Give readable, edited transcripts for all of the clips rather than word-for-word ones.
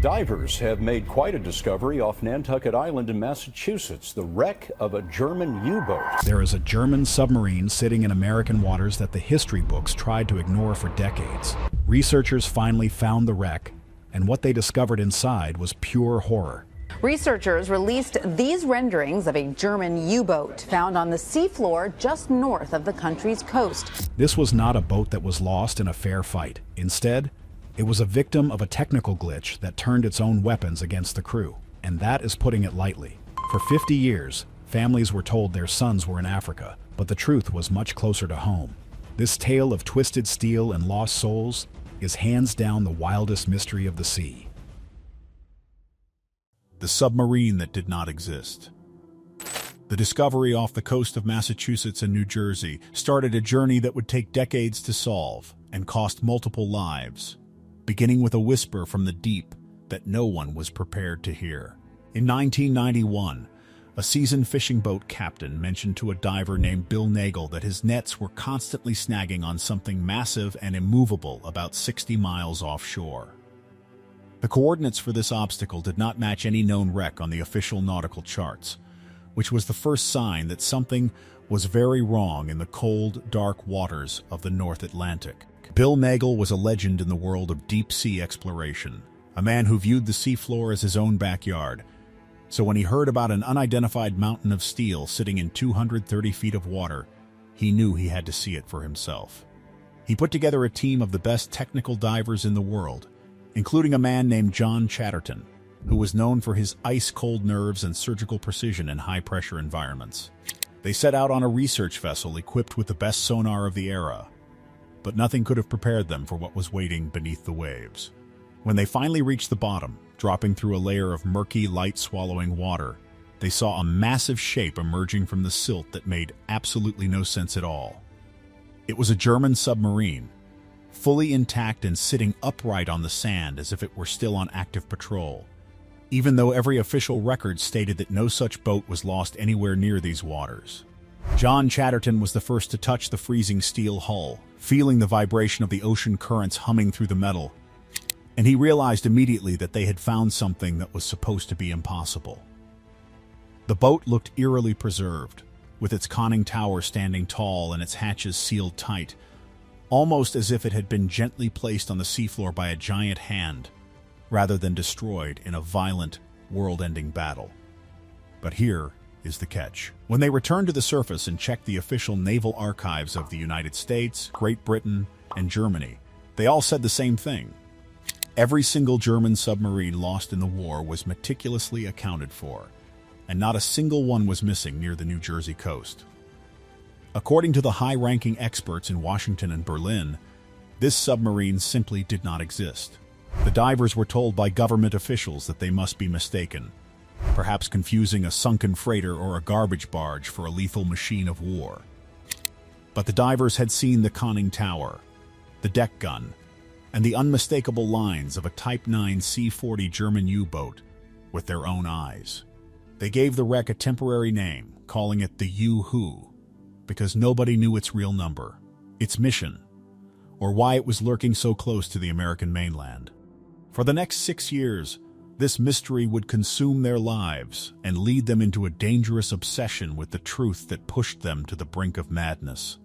Divers have made quite a discovery off Nantucket Island in Massachusetts, the wreck of a German U-boat. There is a German submarine sitting in American waters that the history books tried to ignore for decades. Researchers finally found the wreck, and what they discovered inside was pure horror. Researchers released these renderings of a German U-boat found on the seafloor just north of the country's coast. This was not a boat that was lost in a fair fight. Instead, it was a victim of a technical glitch that turned its own weapons against the crew, and that is putting it lightly. For 50 years, families were told their sons were in Africa, but the truth was much closer to home. This tale of twisted steel and lost souls is hands down the wildest mystery of the sea. The submarine that did not exist. The discovery off the coast of Massachusetts and New Jersey started a journey that would take decades to solve and cost multiple lives, beginning with a whisper from the deep that no one was prepared to hear. In 1991, a seasoned fishing boat captain mentioned to a diver named Bill Nagel that his nets were constantly snagging on something massive and immovable about 60 miles offshore. The coordinates for this obstacle did not match any known wreck on the official nautical charts, which was the first sign that something was very wrong in the cold, dark waters of the North Atlantic. Bill Nagel was a legend in the world of deep-sea exploration, a man who viewed the seafloor as his own backyard. So when he heard about an unidentified mountain of steel sitting in 230 feet of water, he knew he had to see it for himself. He put together a team of the best technical divers in the world, including a man named John Chatterton, who was known for his ice-cold nerves and surgical precision in high-pressure environments. They set out on a research vessel equipped with the best sonar of the era, but nothing could have prepared them for what was waiting beneath the waves. When they finally reached the bottom, dropping through a layer of murky, light-swallowing water, they saw a massive shape emerging from the silt that made absolutely no sense at all. It was a German submarine, fully intact and sitting upright on the sand as if it were still on active patrol, even though every official record stated that no such boat was lost anywhere near these waters. John Chatterton was the first to touch the freezing steel hull, feeling the vibration of the ocean currents humming through the metal, and he realized immediately that they had found something that was supposed to be impossible. The boat looked eerily preserved, with its conning tower standing tall and its hatches sealed tight, almost as if it had been gently placed on the seafloor by a giant hand, rather than destroyed in a violent, world-ending battle. But here is the catch. When they returned to the surface and checked the official naval archives of the United States, Great Britain, and Germany, they all said the same thing. Every single German submarine lost in the war was meticulously accounted for, and not a single one was missing near the New Jersey coast. According to the high-ranking experts in Washington and Berlin, this submarine simply did not exist. The divers were told by government officials that they must be mistaken, perhaps confusing a sunken freighter or a garbage barge for a lethal machine of war. But the divers had seen the conning tower, the deck gun, and the unmistakable lines of a Type 9 C-40 German U-boat with their own eyes. They gave the wreck a temporary name, calling it the U-Who, because nobody knew its real number, its mission, or why it was lurking so close to the American mainland. For the next 6 years, this mystery would consume their lives and lead them into a dangerous obsession with the truth that pushed them to the brink of madness.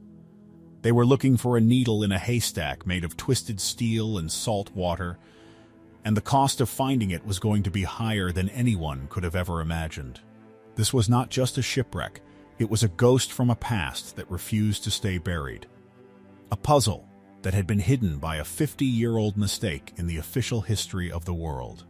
They were looking for a needle in a haystack made of twisted steel and salt water, and the cost of finding it was going to be higher than anyone could have ever imagined. This was not just a shipwreck, it was a ghost from a past that refused to stay buried. A puzzle that had been hidden by a 50-year-old mistake in the official history of the world.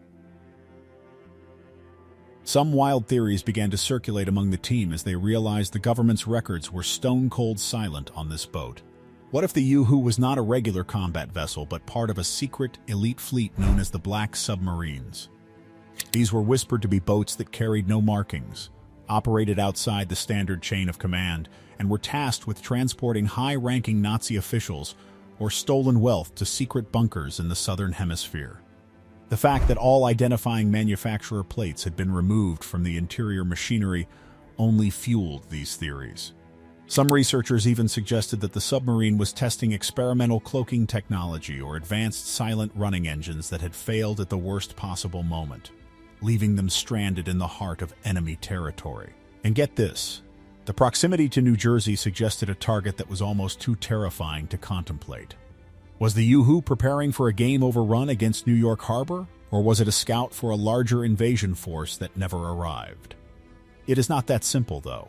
Some wild theories began to circulate among the team as they realized the government's records were stone-cold silent on this boat. What if the U-Who was not a regular combat vessel but part of a secret, elite fleet known as the Black Submarines? These were whispered to be boats that carried no markings, operated outside the standard chain of command, and were tasked with transporting high-ranking Nazi officials or stolen wealth to secret bunkers in the southern hemisphere. The fact that all identifying manufacturer plates had been removed from the interior machinery only fueled these theories. Some researchers even suggested that the submarine was testing experimental cloaking technology or advanced silent running engines that had failed at the worst possible moment, leaving them stranded in the heart of enemy territory. And get this, the proximity to New Jersey suggested a target that was almost too terrifying to contemplate. Was the U-Boat preparing for a game-over run against New York Harbor, or was it a scout for a larger invasion force that never arrived? It is not that simple, though,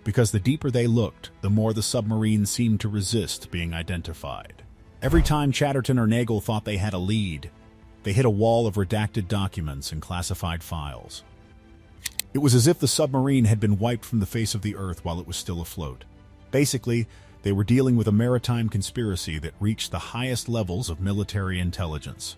because the deeper they looked, the more the submarine seemed to resist being identified. Every time Chatterton or Nagel thought they had a lead, they hit a wall of redacted documents and classified files. It was as if the submarine had been wiped from the face of the earth while it was still afloat. Basically, they were dealing with a maritime conspiracy that reached the highest levels of military intelligence.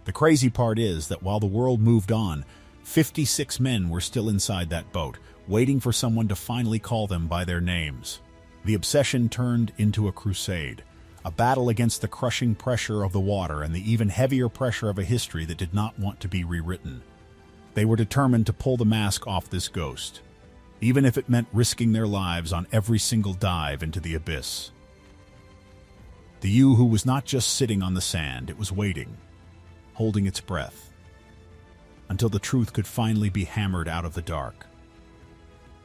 The crazy part is that while the world moved on, 56 men were still inside that boat, waiting for someone to finally call them by their names. The obsession turned into a crusade, a battle against the crushing pressure of the water and the even heavier pressure of a history that did not want to be rewritten. They were determined to pull the mask off this ghost, even if it meant risking their lives on every single dive into the abyss. The U-Boat was not just sitting on the sand, it was waiting, holding its breath, until the truth could finally be hammered out of the dark.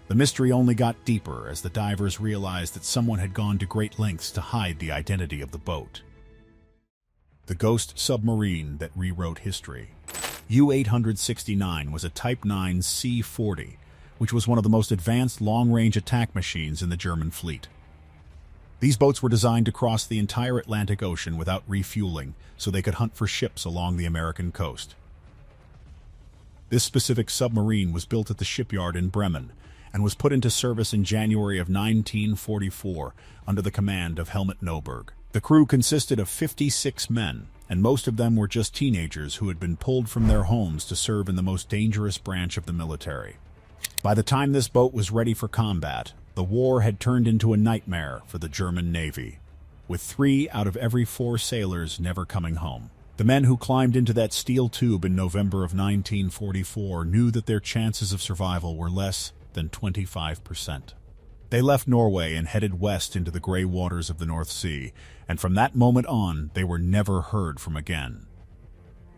The mystery only got deeper as the divers realized that someone had gone to great lengths to hide the identity of the boat. The ghost submarine that rewrote history. U-869 was a Type 9 C-40, which was one of the most advanced long-range attack machines in the German fleet. These boats were designed to cross the entire Atlantic Ocean without refueling, so they could hunt for ships along the American coast. This specific submarine was built at the shipyard in Bremen and was put into service in January of 1944 under the command of Helmut Neuberg. The crew consisted of 56 men, and most of them were just teenagers who had been pulled from their homes to serve in the most dangerous branch of the military. By the time this boat was ready for combat, the war had turned into a nightmare for the German Navy, with 3 out of every 4 sailors never coming home. The men who climbed into that steel tube in November of 1944 knew that their chances of survival were less than 25%. They left Norway and headed west into the gray waters of the North Sea, and from that moment on, they were never heard from again.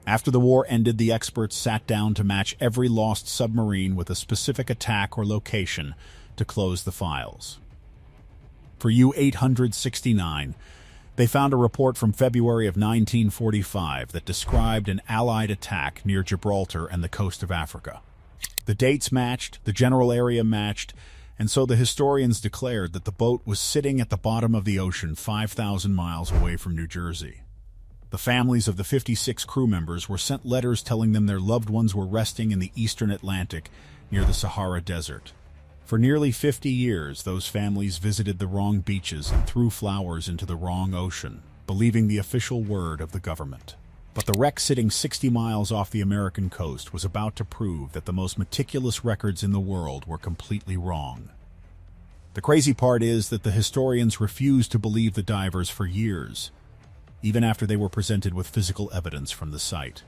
After the war ended, the experts sat down to match every lost submarine with a specific attack or location to close the files. For U-869, they found a report from February of 1945 that described an Allied attack near Gibraltar and the coast of Africa. The dates matched, the general area matched, and so the historians declared that the boat was sitting at the bottom of the ocean 5,000 miles away from New Jersey. The families of the 56 crew members were sent letters telling them their loved ones were resting in the eastern Atlantic near the Sahara Desert. For nearly 50 years, those families visited the wrong beaches and threw flowers into the wrong ocean, believing the official word of the government. But the wreck sitting 60 miles off the American coast was about to prove that the most meticulous records in the world were completely wrong. The crazy part is that the historians refused to believe the divers for years, even after they were presented with physical evidence from the site.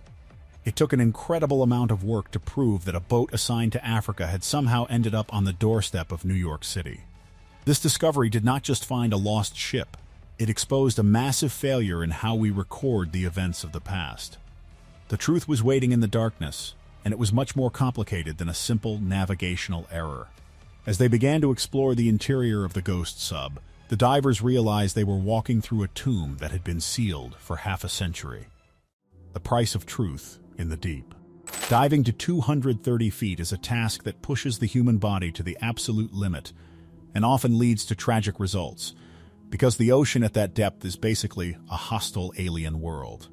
It took an incredible amount of work to prove that a boat assigned to Africa had somehow ended up on the doorstep of New York City. This discovery did not just find a lost ship. It exposed a massive failure in how we record the events of the past. The truth was waiting in the darkness, and it was much more complicated than a simple navigational error. As they began to explore the interior of the ghost sub, the divers realized they were walking through a tomb that had been sealed for half a century. The price of truth in the deep. Diving to 230 feet is a task that pushes the human body to the absolute limit and often leads to tragic results, because the ocean at that depth is basically a hostile alien world.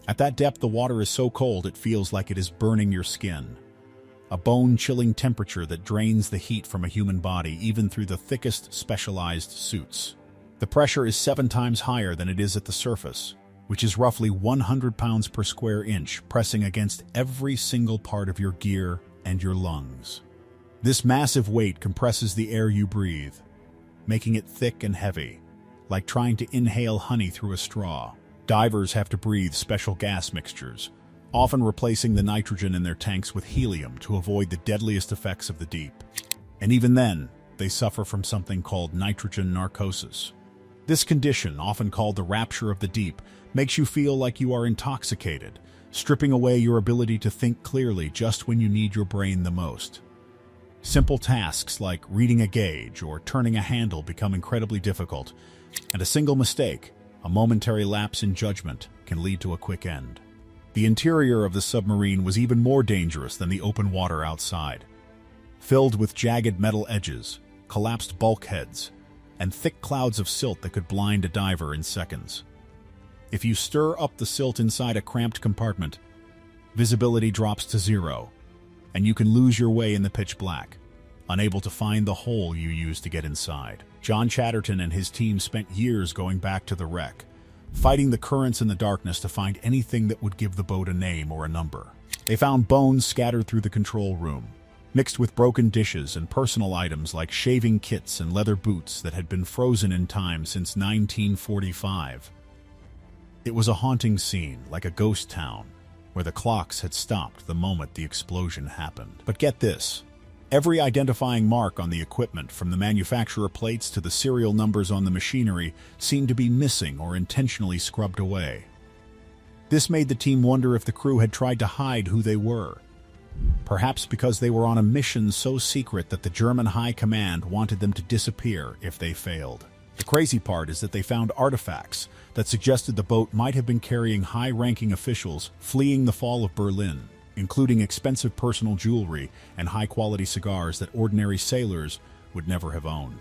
At that depth, the water is so cold it feels like it is burning your skin. A bone-chilling temperature that drains the heat from a human body even through the thickest specialized suits. The pressure is 7 times higher than it is at the surface, which is roughly 100 pounds per square inch, pressing against every single part of your gear and your lungs. This massive weight compresses the air you breathe, making it thick and heavy, like trying to inhale honey through a straw. Divers have to breathe special gas mixtures, often replacing the nitrogen in their tanks with helium to avoid the deadliest effects of the deep. And even then, they suffer from something called nitrogen narcosis. This condition, often called the rapture of the deep, makes you feel like you are intoxicated, stripping away your ability to think clearly just when you need your brain the most. Simple tasks like reading a gauge or turning a handle become incredibly difficult, and a single mistake, a momentary lapse in judgment, can lead to a quick end. The interior of the submarine was even more dangerous than the open water outside. Filled with jagged metal edges, collapsed bulkheads, and thick clouds of silt that could blind a diver in seconds. If you stir up the silt inside a cramped compartment, visibility drops to zero, and you can lose your way in the pitch black, unable to find the hole you used to get inside. John Chatterton and his team spent years going back to the wreck, fighting the currents in the darkness to find anything that would give the boat a name or a number. They found bones scattered through the control room, mixed with broken dishes and personal items like shaving kits and leather boots that had been frozen in time since 1945. It was a haunting scene, like a ghost town, where the clocks had stopped the moment the explosion happened. But get this, every identifying mark on the equipment, from the manufacturer plates to the serial numbers on the machinery, seemed to be missing or intentionally scrubbed away. This made the team wonder if the crew had tried to hide who they were. Perhaps because they were on a mission so secret that the German High Command wanted them to disappear if they failed. The crazy part is that they found artifacts that suggested the boat might have been carrying high-ranking officials fleeing the fall of Berlin, including expensive personal jewelry and high-quality cigars that ordinary sailors would never have owned.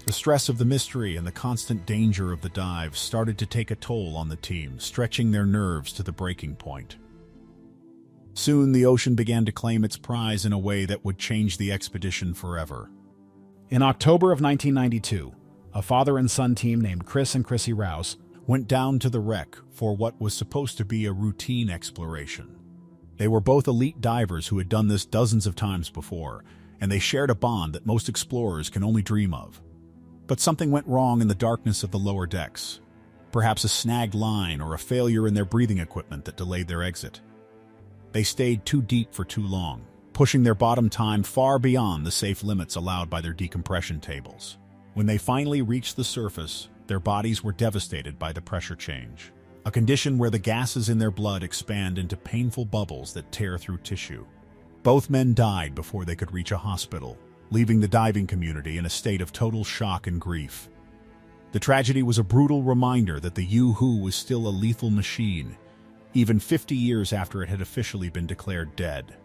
The stress of the mystery and the constant danger of the dive started to take a toll on the team, stretching their nerves to the breaking point. Soon, the ocean began to claim its prize in a way that would change the expedition forever. In October of 1992, a father and son team named Chris and Chrissy Rouse went down to the wreck for what was supposed to be a routine exploration. They were both elite divers who had done this dozens of times before, and they shared a bond that most explorers can only dream of. But something went wrong in the darkness of the lower decks. Perhaps a snagged line or a failure in their breathing equipment that delayed their exit. They stayed too deep for too long, pushing their bottom time far beyond the safe limits allowed by their decompression tables. When they finally reached the surface, their bodies were devastated by the pressure change, a condition where the gases in their blood expand into painful bubbles that tear through tissue. Both men died before they could reach a hospital, leaving the diving community in a state of total shock and grief. The tragedy was a brutal reminder that the U-Hu was still a lethal machine, even 50 years after it had officially been declared dead.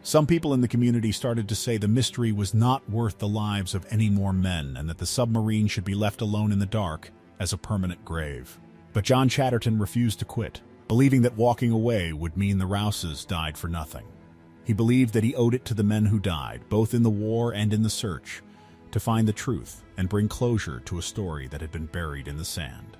Some people in the community started to say the mystery was not worth the lives of any more men and that the submarine should be left alone in the dark as a permanent grave. But John Chatterton refused to quit, believing that walking away would mean the Rouses died for nothing. He believed that he owed it to the men who died, both in the war and in the search, to find the truth and bring closure to a story that had been buried in the sand.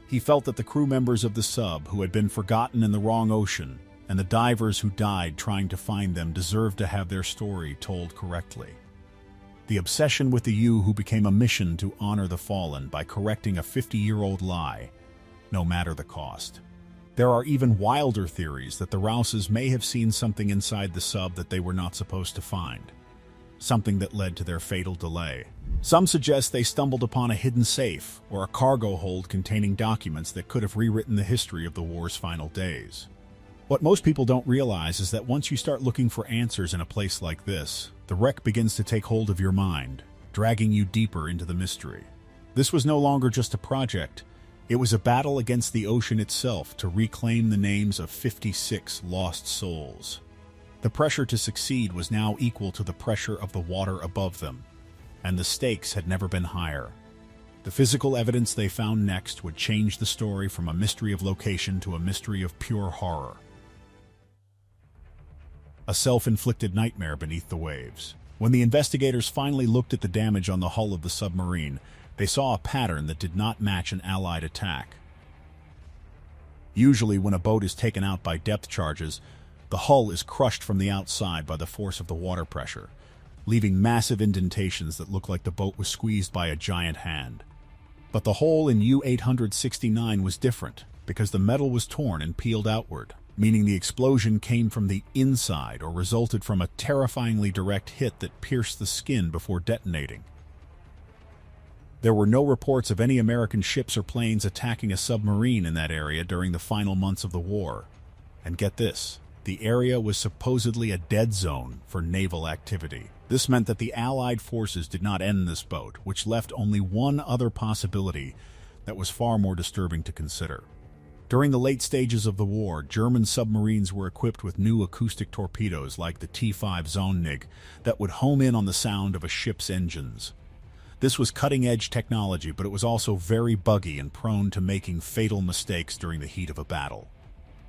He felt that the crew members of the sub who had been forgotten in the wrong ocean and the divers who died trying to find them deserved to have their story told correctly. The obsession with the U-Hu became a mission to honor the fallen by correcting a 50-year-old lie, no matter the cost. There are even wilder theories that the Rouses may have seen something inside the sub that they were not supposed to find, something that led to their fatal delay. Some suggest they stumbled upon a hidden safe or a cargo hold containing documents that could have rewritten the history of the war's final days. What most people don't realize is that once you start looking for answers in a place like this, the wreck begins to take hold of your mind, dragging you deeper into the mystery. This was no longer just a project. It was a battle against the ocean itself to reclaim the names of 56 lost souls. The pressure to succeed was now equal to the pressure of the water above them, and the stakes had never been higher. The physical evidence they found next would change the story from a mystery of location to a mystery of pure horror. A self-inflicted nightmare beneath the waves. When the investigators finally looked at the damage on the hull of the submarine, they saw a pattern that did not match an Allied attack. Usually, when a boat is taken out by depth charges, the hull is crushed from the outside by the force of the water pressure, leaving massive indentations that look like the boat was squeezed by a giant hand. But the hole in U-869 was different, because the metal was torn and peeled outward. meaning the explosion came from the inside or resulted from a terrifyingly direct hit that pierced the skin before detonating. There were no reports of any American ships or planes attacking a submarine in that area during the final months of the war. And get this, the area was supposedly a dead zone for naval activity. This meant that the Allied forces did not end this boat, which left only one other possibility that was far more disturbing to consider. During the late stages of the war, German submarines were equipped with new acoustic torpedoes like the T5 Zonnig that would home in on the sound of a ship's engines. This was cutting-edge technology, but it was also very buggy and prone to making fatal mistakes during the heat of a battle.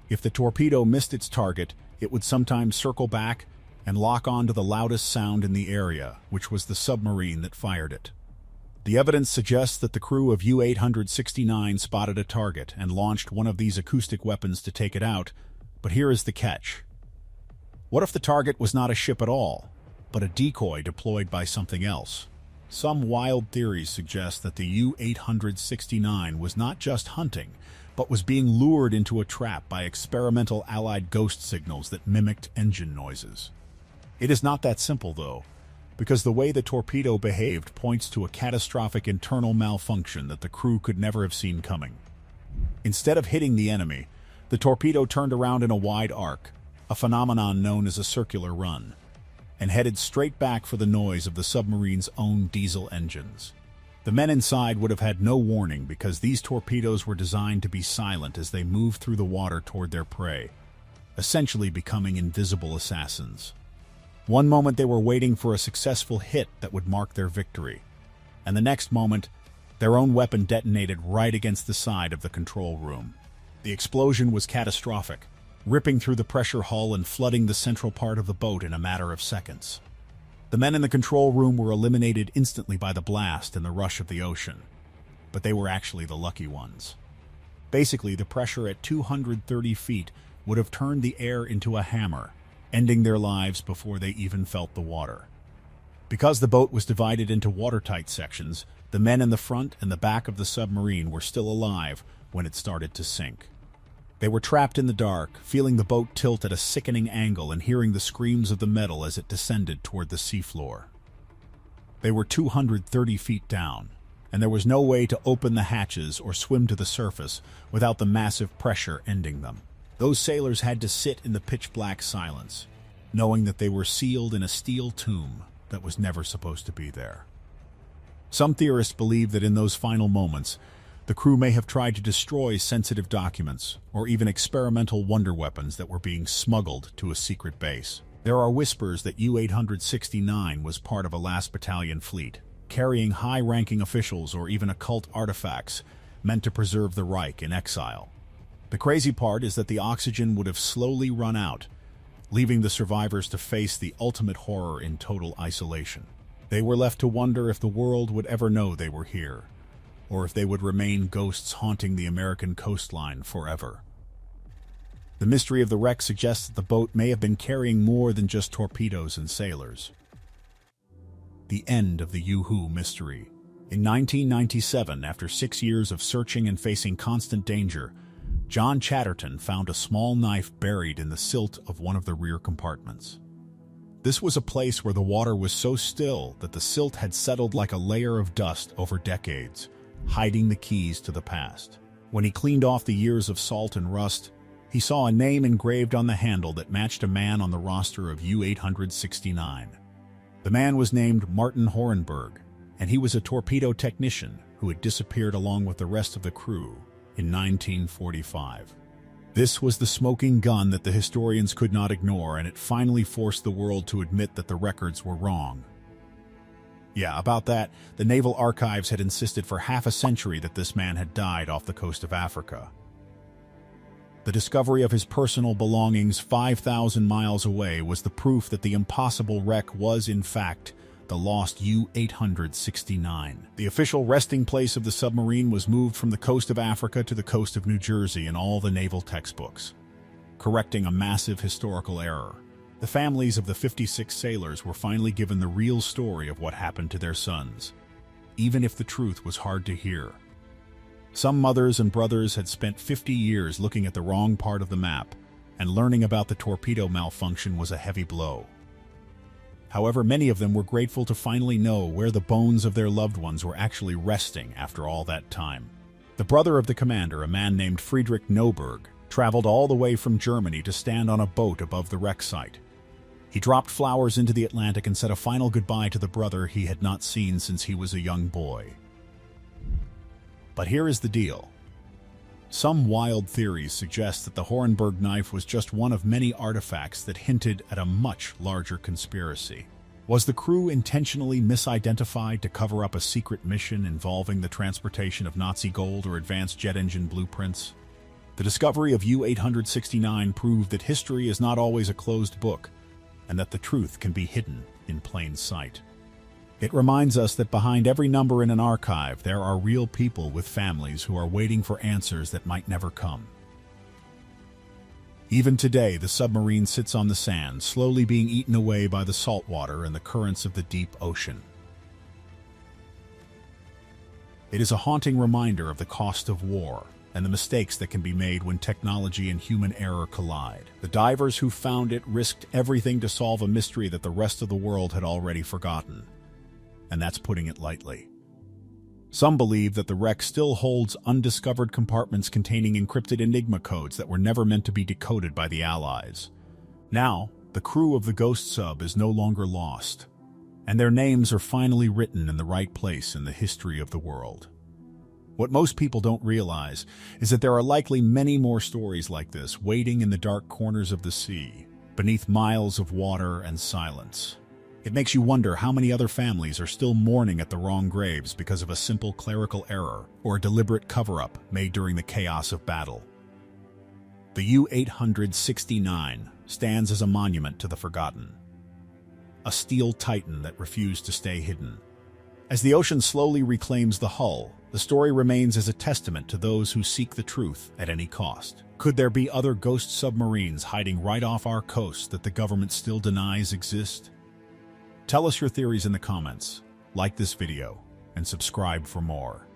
If the torpedo missed its target, it would sometimes circle back and lock on to the loudest sound in the area, which was the submarine that fired it. The evidence suggests that the crew of U-869 spotted a target and launched one of these acoustic weapons to take it out, but here is the catch. What if the target was not a ship at all, but a decoy deployed by something else? Some wild theories suggest that the U-869 was not just hunting, but was being lured into a trap by experimental Allied ghost signals that mimicked engine noises. It is not that simple, though, because the way the torpedo behaved points to a catastrophic internal malfunction that the crew could never have seen coming. Instead of hitting the enemy, the torpedo turned around in a wide arc, a phenomenon known as a circular run, and headed straight back for the noise of the submarine's own diesel engines. The men inside would have had no warning because these torpedoes were designed to be silent as they moved through the water toward their prey, essentially becoming invisible assassins. One moment they were waiting for a successful hit that would mark their victory, and the next moment, their own weapon detonated right against the side of the control room. The explosion was catastrophic, ripping through the pressure hull and flooding the central part of the boat in a matter of seconds. The men in the control room were eliminated instantly by the blast and the rush of the ocean, but they were actually the lucky ones. Basically, the pressure at 230 feet would have turned the air into a hammer, ending their lives before they even felt the water. Because the boat was divided into watertight sections, the men in the front and the back of the submarine were still alive when it started to sink. They were trapped in the dark, feeling the boat tilt at a sickening angle and hearing the screams of the metal as it descended toward the seafloor. They were 230 feet down, and there was no way to open the hatches or swim to the surface without the massive pressure ending them. Those sailors had to sit in the pitch-black silence, knowing that they were sealed in a steel tomb that was never supposed to be there. Some theorists believe that in those final moments, the crew may have tried to destroy sensitive documents or even experimental wonder weapons that were being smuggled to a secret base. There are whispers that U-869 was part of a last battalion fleet, carrying high-ranking officials or even occult artifacts meant to preserve the Reich in exile. The crazy part is that the oxygen would have slowly run out, leaving the survivors to face the ultimate horror in total isolation. They were left to wonder if the world would ever know they were here, or if they would remain ghosts haunting the American coastline forever. The mystery of the wreck suggests that the boat may have been carrying more than just torpedoes and sailors. The end of the Yoo-hoo mystery. In 1997, after 6 years of searching and facing constant danger, John Chatterton found a small knife buried in the silt of one of the rear compartments. This was a place where the water was so still that the silt had settled like a layer of dust over decades, hiding the keys to the past. When he cleaned off the years of salt and rust, he saw a name engraved on the handle that matched a man on the roster of U-869. The man was named Martin Horenberg, and he was a torpedo technician who had disappeared along with the rest of the crew in 1945. This was the smoking gun that the historians could not ignore, and it finally forced the world to admit that the records were wrong. Yeah, about that, the Naval Archives had insisted for half a century that this man had died off the coast of Africa. The discovery of his personal belongings 5,000 miles away was the proof that the impossible wreck was, in fact, the lost U-869. The official resting place of the submarine was moved from the coast of Africa to the coast of New Jersey in all the naval textbooks, correcting a massive historical error. The families of the 56 sailors were finally given the real story of what happened to their sons, even if the truth was hard to hear. Some mothers and brothers had spent 50 years looking at the wrong part of the map, and learning about the torpedo malfunction was a heavy blow. However, many of them were grateful to finally know where the bones of their loved ones were actually resting after all that time. The brother of the commander, a man named Friedrich Noberg, traveled all the way from Germany to stand on a boat above the wreck site. He dropped flowers into the Atlantic and said a final goodbye to the brother he had not seen since he was a young boy. But here is the deal. Some wild theories suggest that the Hornberg knife was just one of many artifacts that hinted at a much larger conspiracy. Was the crew intentionally misidentified to cover up a secret mission involving the transportation of Nazi gold or advanced jet engine blueprints? The discovery of U-869 proved that history is not always a closed book, and that the truth can be hidden in plain sight. It reminds us that behind every number in an archive, there are real people with families who are waiting for answers that might never come. Even today, the submarine sits on the sand, slowly being eaten away by the salt water and the currents of the deep ocean. It is a haunting reminder of the cost of war and the mistakes that can be made when technology and human error collide. The divers who found it risked everything to solve a mystery that the rest of the world had already forgotten. And that's putting it lightly. Some believe that the wreck still holds undiscovered compartments containing encrypted Enigma codes that were never meant to be decoded by the Allies. Now, the crew of the Ghost Sub is no longer lost, and their names are finally written in the right place in the history of the world. What most people don't realize is that there are likely many more stories like this waiting in the dark corners of the sea, beneath miles of water and silence. It makes you wonder how many other families are still mourning at the wrong graves because of a simple clerical error or a deliberate cover-up made during the chaos of battle. The U-869 stands as a monument to the forgotten, a steel titan that refused to stay hidden. As the ocean slowly reclaims the hull, the story remains as a testament to those who seek the truth at any cost. Could there be other ghost submarines hiding right off our coast that the government still denies exist? Tell us your theories in the comments, like this video, and subscribe for more.